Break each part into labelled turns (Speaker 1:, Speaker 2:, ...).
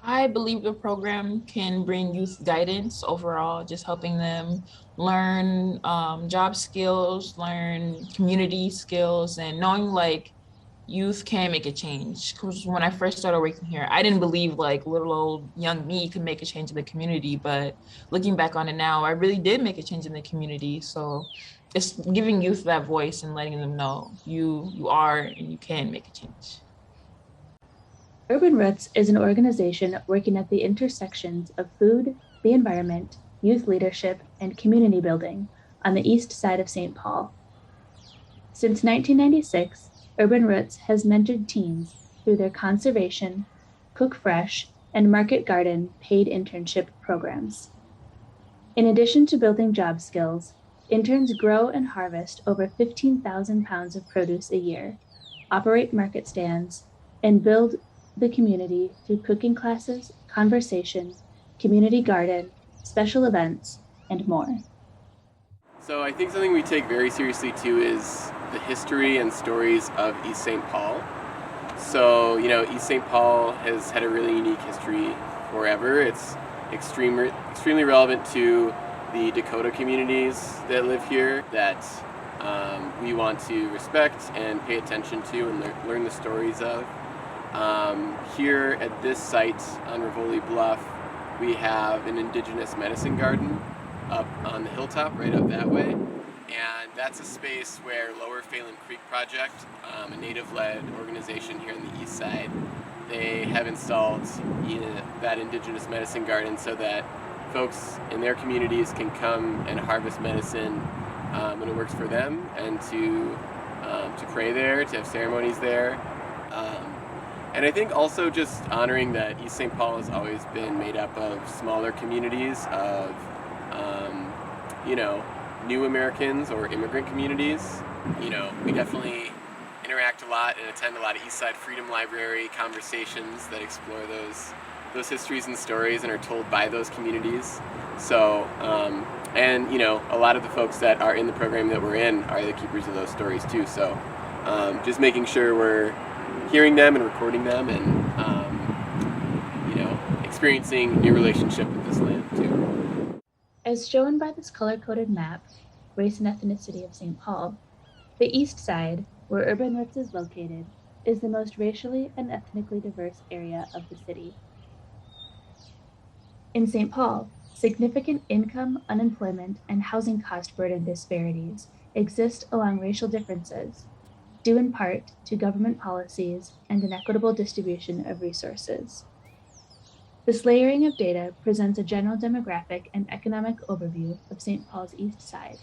Speaker 1: I believe the program can bring youth guidance overall, just helping them learn job skills, learn community skills, and knowing like youth can make a change. Because when I first started working here, I didn't believe like little old young me could make a change in the community. But looking back on it now, I really did make a change in the community. So it's giving youth that voice and letting them know you are and you can make a change.
Speaker 2: Urban Roots is an organization working at the intersections of food, the environment, youth leadership, and community building on the east side of St. Paul. Since 1996, Urban Roots has mentored teens through their conservation, Cook Fresh, and Market Garden paid internship programs. In addition to building job skills, interns grow and harvest over 15,000 pounds of produce a year, operate market stands, and build the community through cooking classes, conversation, community garden, special events, and more.
Speaker 3: So I think something we take very seriously too is the history and stories of East St. Paul. So, East St. Paul has had a really unique history forever. It's extremely relevant to the Dakota communities that live here that we want to respect and pay attention to and learn the stories of. Here at this site on Rivoli Bluff, we have an indigenous medicine garden up on the hilltop right up that way. And that's a space where Lower Phelan Creek Project, a native-led organization here on the east side, they have installed that indigenous medicine garden so that folks in their communities can come and harvest medicine when it works for them, and to pray there, to have ceremonies there. And I think also just honoring that East St. Paul has always been made up of smaller communities of, new Americans or immigrant communities. We definitely interact a lot and attend a lot of Eastside Freedom Library conversations that explore those histories and stories and are told by those communities. So, a lot of the folks that are in the program that we're in are the keepers of those stories too. So, just making sure we're hearing them and recording them and, experiencing new relationship with this land too.
Speaker 2: As shown by this color coded map, race and ethnicity of St. Paul, the east side, where Urban Roots is located, is the most racially and ethnically diverse area of the city. In St. Paul, significant income, unemployment, and housing cost burden disparities exist along racial differences, due in part to government policies and an equitable distribution of resources. This layering of data presents a general demographic and economic overview of St. Paul's East Side,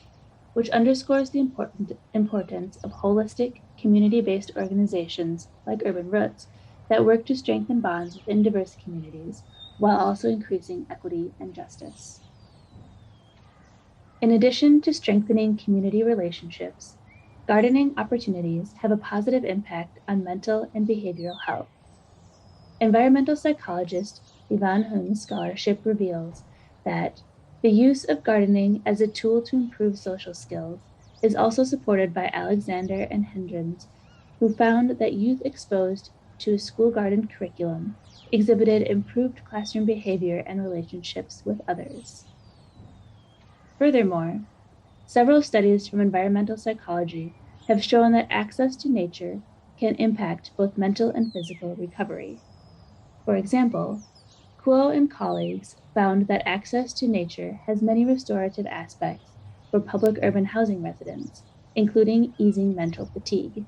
Speaker 2: which underscores the importance of holistic, community based organizations like Urban Roots that work to strengthen bonds within diverse communities while also increasing equity and justice. In addition to strengthening community relationships, gardening opportunities have a positive impact on mental and behavioral health. Environmental psychologist Yvonne Hung's scholarship reveals that the use of gardening as a tool to improve social skills is also supported by Alexander and Hendrens, who found that youth exposed to a school garden curriculum exhibited improved classroom behavior and relationships with others. Furthermore, several studies from environmental psychology have shown that access to nature can impact both mental and physical recovery. For example, Kuo and colleagues found that access to nature has many restorative aspects for public urban housing residents, including easing mental fatigue.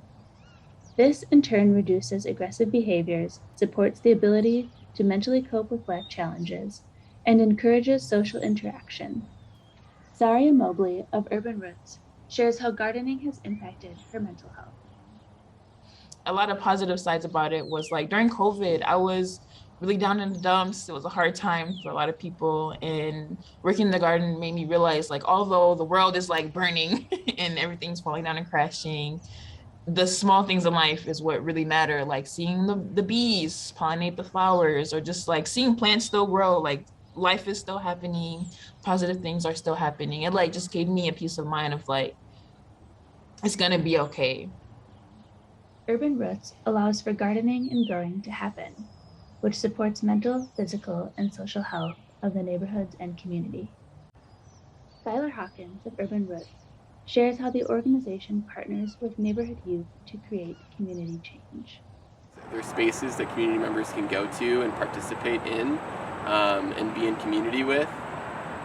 Speaker 2: This, in turn, reduces aggressive behaviors, supports the ability to mentally cope with life challenges, and encourages social interaction. Zaria Mobley of Urban Roots shares how gardening has impacted her mental health.
Speaker 1: A lot of positive sides about it was like during COVID, I was really down in the dumps. It was a hard time for a lot of people. And working in the garden made me realize like, although the world is like burning and everything's falling down and crashing, the small things in life is what really matter. Like seeing the bees pollinate the flowers or just like seeing plants still grow, like life is still happening, positive things are still happening. It like just gave me a peace of mind of like, it's gonna be okay.
Speaker 2: Urban Roots allows for gardening and growing to happen. which supports mental, physical, and social health of the neighborhoods and community. Skylar Hawkins of Urban Roots shares how the organization partners with neighborhood youth to create community change.
Speaker 3: There's spaces that community members can go to and participate in and be in community with.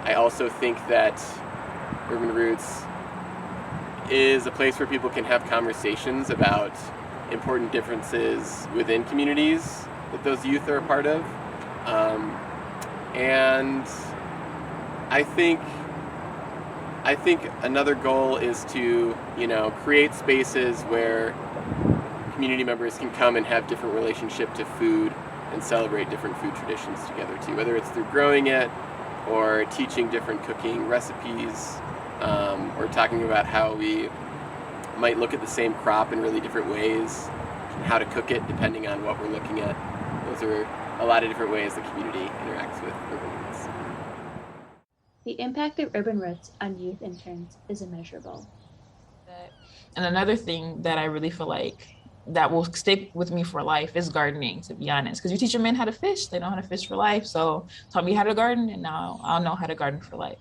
Speaker 3: I also think that Urban Roots is a place where people can have conversations about important differences within communities that those youth are a part of. And I think another goal is to, create spaces where community members can come and have different relationship to food and celebrate different food traditions together too, whether it's through growing it or teaching different cooking recipes, or talking about how we might look at the same crop in really different ways and how to cook it depending on what we're looking at. Those are a lot of different ways the community interacts with Urban Roots.
Speaker 2: The impact of Urban Roots on youth interns is immeasurable.
Speaker 1: And another thing that I really feel like that will stick with me for life is gardening, to be honest, because you teach your men how to fish, they know how to fish for life. So taught me how to garden, and now I'll know how to garden for life.